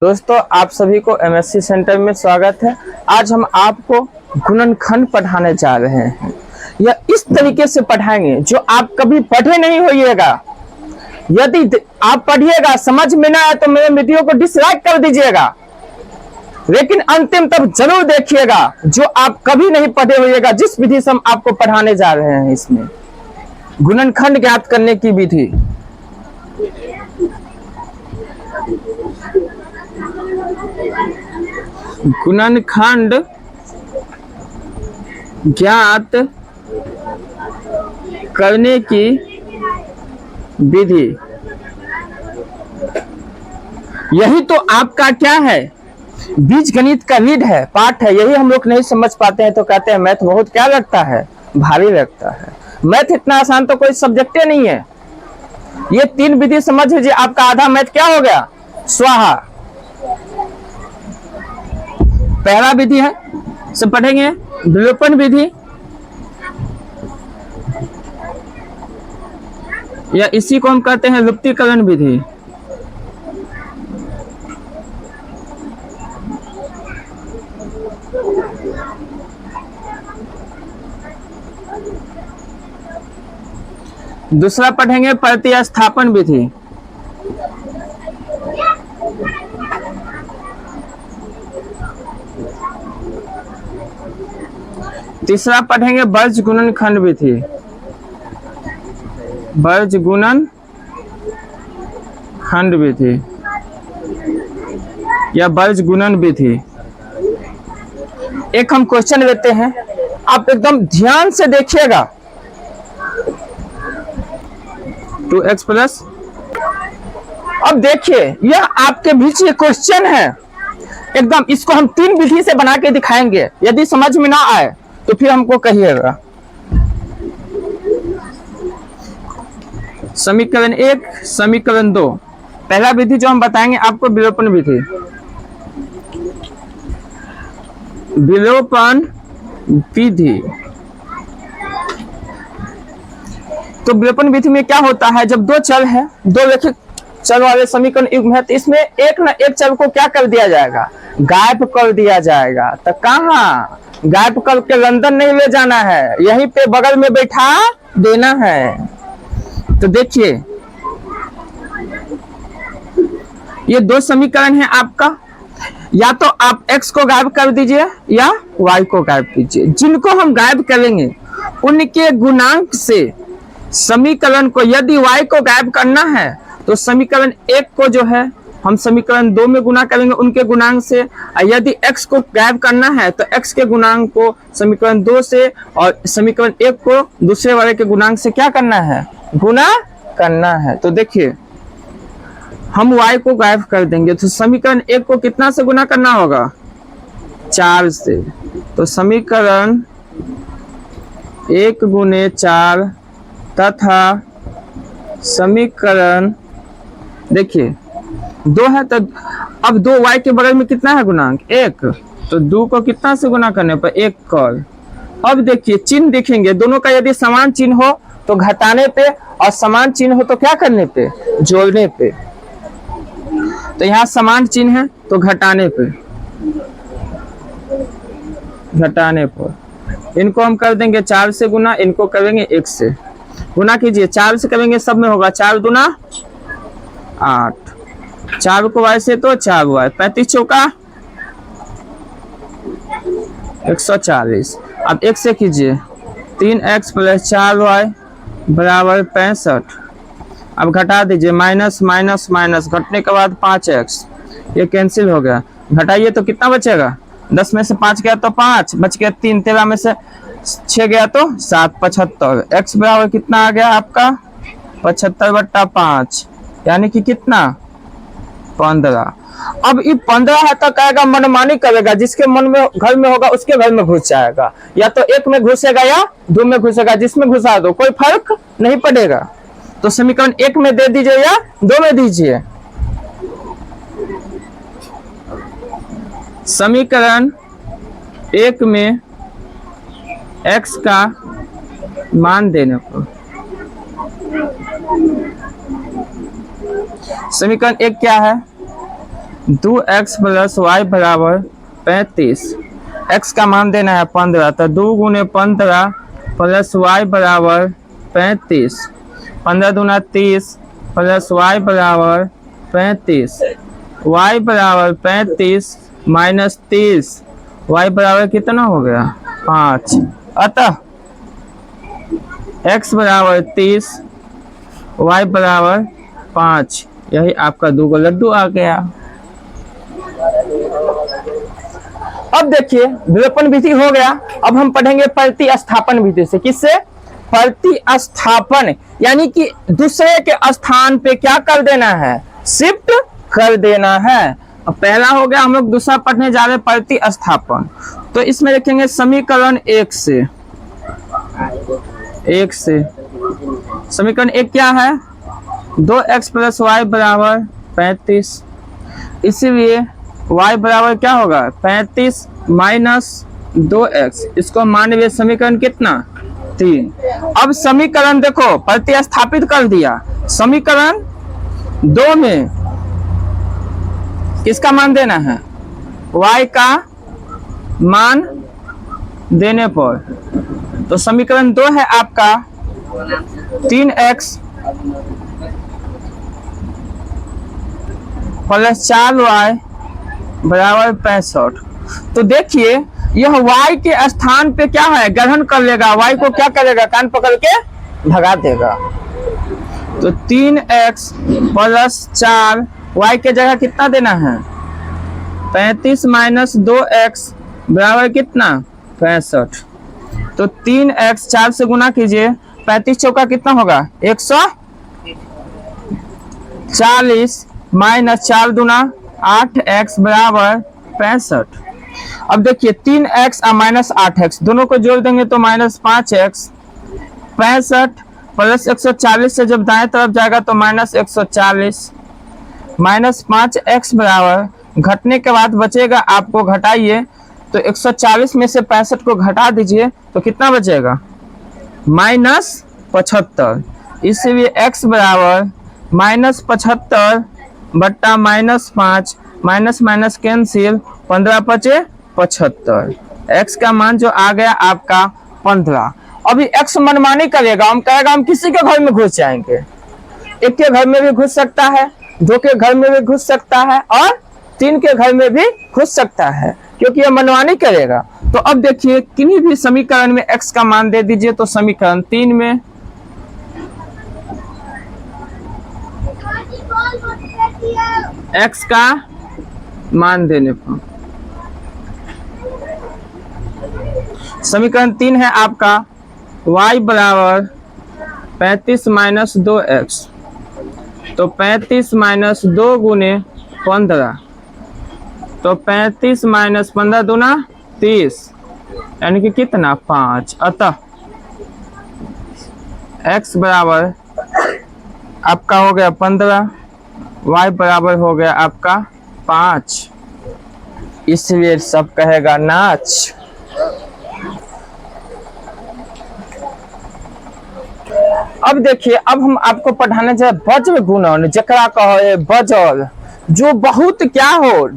दोस्तों, आप सभी को एमएससी सेंटर में स्वागत है। आज हम आपको गुणनखंड पढ़ाने जा रहे हैं। यह इस तरीके से पढ़ाएंगे जो आप कभी पढ़े नहीं होइएगा। यदि आप पढ़िएगा समझ में ना आए तो मेरे वीडियो को डिसलाइक कर दीजिएगा, लेकिन अंतिम तक जरूर देखिएगा जो आप कभी नहीं पढ़े होइएगा। जिस विधि से हम आपको पढ़ाने जा रहे हैं, इसमें गुणनखंड ज्ञात करने की विधि। गुणनखंड ज्ञात करने की विधि, यही तो आपका क्या है, बीजगणित का रीड है, पाठ है। यही हम लोग नहीं समझ पाते हैं तो कहते हैं मैथ बहुत क्या लगता है, भारी लगता है। मैथ इतना आसान तो कोई सब्जेक्ट ही नहीं है। ये तीन विधि समझ लीजिए, आपका आधा मैथ क्या हो गया, स्वाहा। पहला विधि है, सब पढ़ेंगे, विलोपन विधि, या इसी को हम कहते हैं लुप्तीकरण विधि। दूसरा पढ़ेंगे प्रतिस्थापन विधि। तीसरा पढ़ेंगे वर्ज गुणनखंड विधि, वर्ज गुणनखंड विधि या वर्ज गुणन विधि। एक हम क्वेश्चन लेते हैं, आप एकदम ध्यान से देखिएगा। 2x प्लस, अब देखिए यह आपके बीच ये क्वेश्चन है एकदम। इसको हम तीन विधि से बना के दिखाएंगे। यदि समझ में ना आए तो फिर हमको कहिएगा। समीकरण 1, समीकरण 2। पहला विधि जो हम बताएंगे आपको विलोपन विधि। विलोपन विधि, तो विलोपन विधि में क्या होता है, जब दो चर है, दो रैखिक चर वाले समीकरण युग्म है, तो इसमें एक ना एक चर को क्या कर दिया जाएगा, गायब कर दिया जाएगा। तो कहाँ गायब करके लंदन नहीं ले जाना है, यहीं पे बगल में बैठा देना है। तो देखिए ये दो समीकरण है आपका, या तो आप x को गायब कर दीजिए या y को गायब कीजिए। जिनको हम गायब करेंगे उनके गुणांक से समीकरण को, यदि y को गायब करना है तो समीकरण 1 को जो है हम समीकरण 2 में गुना करेंगे उनके गुणांक से। यदि x को गायब करना है तो x के गुणांक को समीकरण 2 से, और समीकरण 1 को दूसरे वाले के गुणांक से क्या करना है, गुना करना है। तो देखिए हम y को गायब कर देंगे तो समीकरण 1 को कितना से गुना करना होगा, 4 से। तो समीकरण 1 गुने 4 तथा समीकरण, देखिए 2 है तो अब 2y के बगल में कितना है गुणांक 1, तो 2 को कितना से गुना करने पर 1 कर। अब देखिए चिन्ह देखेंगे, दोनों का यदि समान चिन्ह हो तो घटाने पे, और समान चिन्ह हो तो क्या करने पे, जोड़ने पे। तो यहाँ समान चिन्ह है तो घटाने पे, घटाने पर इनको हम कर देंगे 4 से गुना, इनको करेंगे 1 से गुना। कीजिए 4 से करेंगे सब में होगा 4 दूना 8, 4 को y से तो 4y, 35 चौका 140। अब 1 से कीजिए 3x प्लस 4y बराबर 65। अब घटा दीजिए, माइनस माइनस माइनस, घटने के बाद 5x, ये कैंसिल हो गया। घटाइए तो कितना बचेगा, 10 में से 5 गया तो 5 बच गया, 3 13 में से 6 गया तो 7, 75। x बराबर कितना आ गया आपका, 75/5, यानी कि कितना, 15। अब ये 15 है तो कहेगा मनमानी करेगा, जिसके मन में घर में होगा उसके घर में घुस जाएगा, या तो 1 में घुसेगा या 2 में घुसेगा, जिसमें घुसा दो कोई फर्क नहीं पड़ेगा। तो समीकरण 1 में दे दीजिए या 2 में दीजिए। समीकरण 1 में x का मान देने पर समीकरण 1 क्या है, 2x प्लस वाई बराबर 35। x का मान देना है 15, तो 2 गुने 15 प्लस वाई बराबर 35। 15 दूना 30 प्लस वाई बराबर 35। वाई बराबर 35 माइनस 30, वाई बराबर कितना हो गया 5। अतः x बराबर 30, वाई बराबर 5। यही आपका 2 गो लड्डू आ गया। अब देखिए विलोपन विधि हो गया। अब हम पढ़ेंगे प्रतिस्थापन विधि से। किससे? प्रतिस्थापन, यानी कि दूसरे के स्थान पे क्या कर देना है, शिफ्ट कर देना है। अब पहला हो गया, हम लोग दूसरा पढ़ने जा रहे हैं प्रतिस्थापन। तो इसमें लिखेंगे समीकरण 1 से। समीकरण 1 क्या है? 2x प्लस वाई बराबर 35। इसीलिए y बराबर क्या होगा 35 माइनस 2x। इसको मानवीय समीकरण कितना 3। अब समीकरण देखो प्रतिस्थापित कर दिया। समीकरण 2 में किसका मान देना है, y का मान देने पर, तो समीकरण 2 है आपका 3x प्लस 4y बराबर 65। तो देखिए यह y के स्थान पे क्या है, ग्रहण कर लेगा, y को क्या करेगा, कान पकड़ के भगा देगा। तो 3x प्लस 4, y के जगह कितना देना है 35 माइनस 2x बराबर कितना 65। तो 3x 4 से गुना कीजिए, 35 चौका कितना होगा 140 माइनस 4 दूना 8x बराबर 65। अब देखिए 3x और माइनस 8x दोनों को जोड़ देंगे तो माइनस 5x। 65 प्लस 140 से जब दाएं तरफ जाएगा तो माइनस 140। माइनस 5x बराबर, घटने के बाद बचेगा, आपको घटाइए तो 140 में से 65 को घटा दीजिए तो कितना बचेगा माइनस 75। इसलिए x बराबर माइनस 75 बट्टा माइनस 5, माइनस माइनस कैंसिल, 15 पचे 75। x का मान जो आ गया आपका 15। अभी x मनमानी करेगा, हम कहेगा हम किसी के घर में घुस जाएंगे। एक के घर में भी घुस सकता है, 2 के घर में भी घुस सकता है और 3 के घर में भी घुस सकता है, क्योंकि यह मनमानी करेगा। तो अब देखिए किन्हीं भी समीकरण में x का मान दे दीजिए। तो समीकरण 3 में x का मान देने पर समीकरण 3 है आपका y बराबर 35 माइनस 2x। तो 35 माइनस 2 गुने 15, तो 35 माइनस 15 दूना 30, यानी कि कितना 5। अतः x बराबर आपका हो गया 15, y बराबर हो गया आपका 5। इसलिए सब कहेगा नाच। अब देखिए, अब हम आपको पढ़ाने जाए वज्र गुणन, जकरा कहे वज्र, जो बहुत क्या हो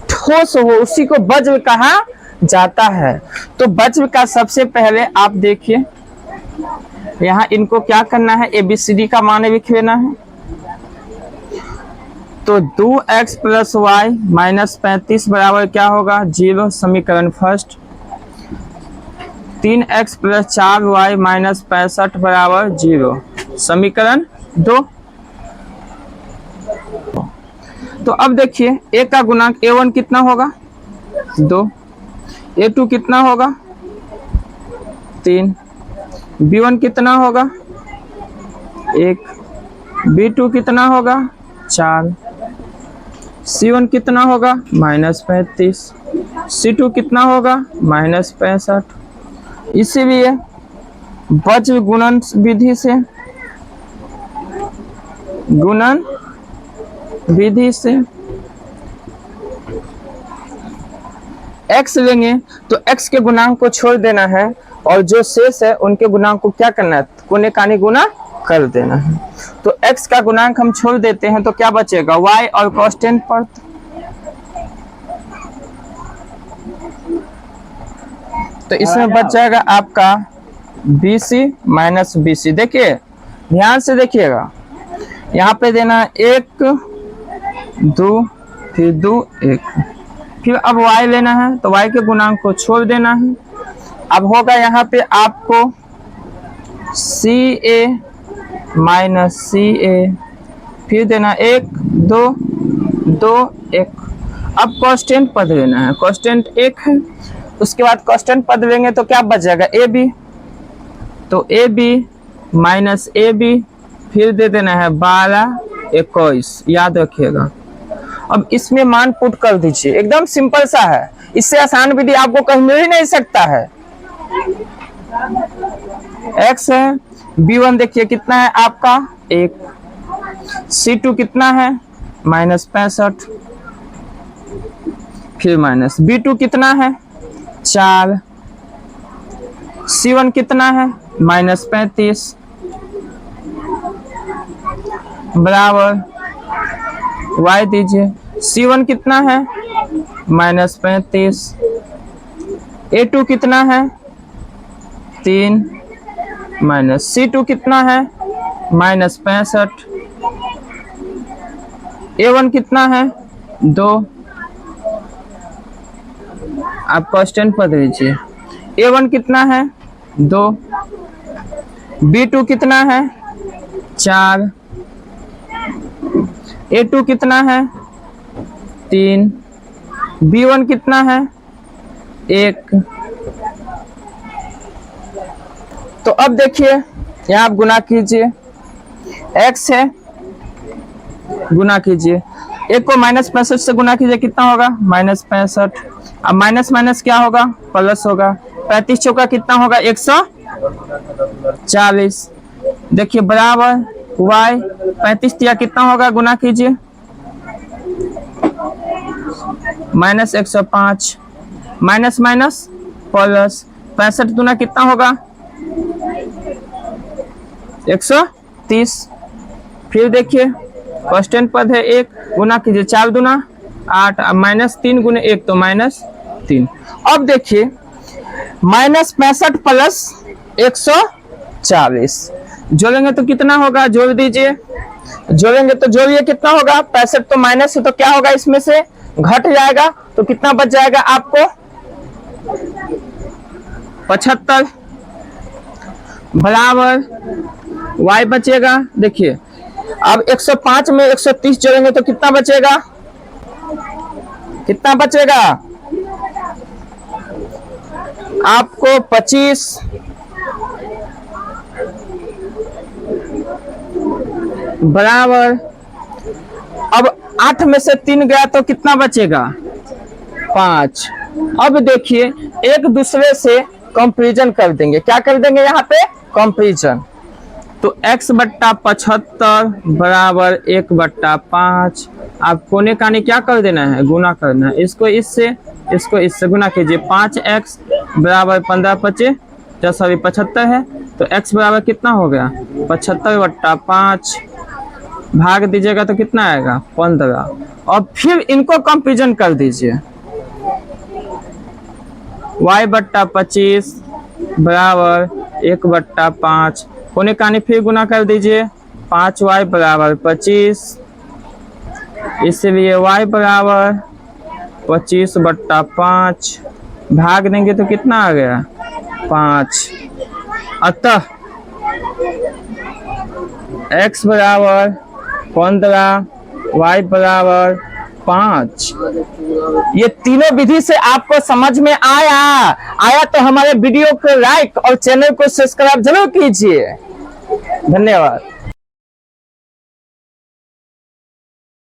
ठोस हो उसी को वज्र कहा जाता है। तो वज्र का सबसे पहले आप देखिए यहाँ इनको क्या करना है, ABCD का मान लिख लेना है। तो 2x प्लस वाई माइनस 35 बराबर क्या होगा 0, समीकरण first. 3x plus 4y minus 65 बराबर 0, समीकरण 2। तो अब देखिए a का गुणांक a1 कितना होगा 2, a2 कितना होगा 3, b1 कितना होगा 1, b2 कितना होगा 4, c1 कितना होगा माइनस 35, c2 कितना होगा माइनस 65। इसीलिए वज्र गुणन विधि से x लेंगे तो x के गुणांक को छोड़ देना है और जो शेष है उनके गुणांक को क्या करना है, कोने कानी गुना कर देना है। तो x का गुणांक हम छोड़ देते हैं तो क्या बचेगा y और कांस्टेंट पद। तो इसमें बच जाएगा आपका BC माइनस BC। देखिए ध्यान से देखिएगा, यहाँ पे देना 1 2 फिर 2 1, फिर अब y लेना है तो y के गुणांक को छोड़ देना है। अब होगा यहाँ पे आपको CA माइनस CA, फिर देना 1 2 2 1। अब कांस्टेंट पद लेना है, कांस्टेंट 1 है, उसके बाद कांस्टेंट पद लेंगे तो क्या बच जाएगा AB, तो AB माइनस AB, फिर दे देना है 12 21, याद रखिएगा। अब इसमें मान पुट कर दीजिए, एकदम सिंपल सा है, इससे आसान विधि आपको कहीं मिल ही नहीं सकता है। x है, B1 देखिए कितना है आपका 1, C2 कितना है माइनस 65, फिर माइनस B2 कितना है 4, C1 कितना है माइनस 35 बराबर y दीजिए, C1 कितना है माइनस 35, A2 कितना है 3 माइनस C2 कितना है माइनस 65, A1 कितना है 2, आप कांस्टेंट पद लीजिए, A1 कितना है 2, B2 कितना है 4, A2 कितना है 3, B1 कितना है 1। तो अब देखिए यहाँ आप गुना कीजिए, x है गुना कीजिए, 1 को माइनस 65 से गुना कीजिए, कितना होगा माइनस 65। अब माइनस माइनस क्या होगा प्लस होगा, 35 चौका कितना होगा 140। देखिए बराबर y 35 दिया कितना होगा गुना कीजिए माइनस 105, माइनस माइनस प्लस 65 दूना कितना होगा 130। फिर देखिए कांस्टेंट पद है 1, गुना कीजिए 4 दूना 8, अब माइनस 3 गुने 1 तो माइनस 3। अब देखिए माइनस 65 प्लस 140 जोड़ेंगे तो कितना होगा, जोड़ दीजिए, जोड़ेंगे तो जोड़िए कितना होगा 65 तो माइनस है तो क्या होगा इसमें से घट जाएगा, तो कितना बच जाएगा आपको 75 बराबर y बचेगा। देखिए अब 105 में 130 जोड़ेंगे तो कितना बचेगा, कितना बचेगा आपको 25 बराबर। अब 8 में से 3 गया तो कितना बचेगा 5। अब देखिए एक दूसरे से कंपैरिजन कर देंगे, क्या कर देंगे यहाँ पे कंपैरिजन, तो x बट्टा 75 बराबर 1/5। आप कोने काने क्या कर देना है गुना करना है, इसको इससे गुना कीजिए, 5x बराबर 15 25 75 है, तो x बराबर कितना हो गया 75/5, भाग दीजिएगा तो कितना आएगा 15। और फिर इनको कंपैरिजन कर दीजिए, y/25 बराबर 1/5, कोने काने फिर गुना कर दीजिए, 5y बराबर 25, इसलिए y बराबर 25/5, भाग देंगे तो कितना आ गया 5। अतः x बराबर 15 y बराबर 5। ये तीनों विधि से आपको समझ में आया तो हमारे वीडियो को लाइक और चैनल को सब्सक्राइब जरूर कीजिए। धन्यवाद।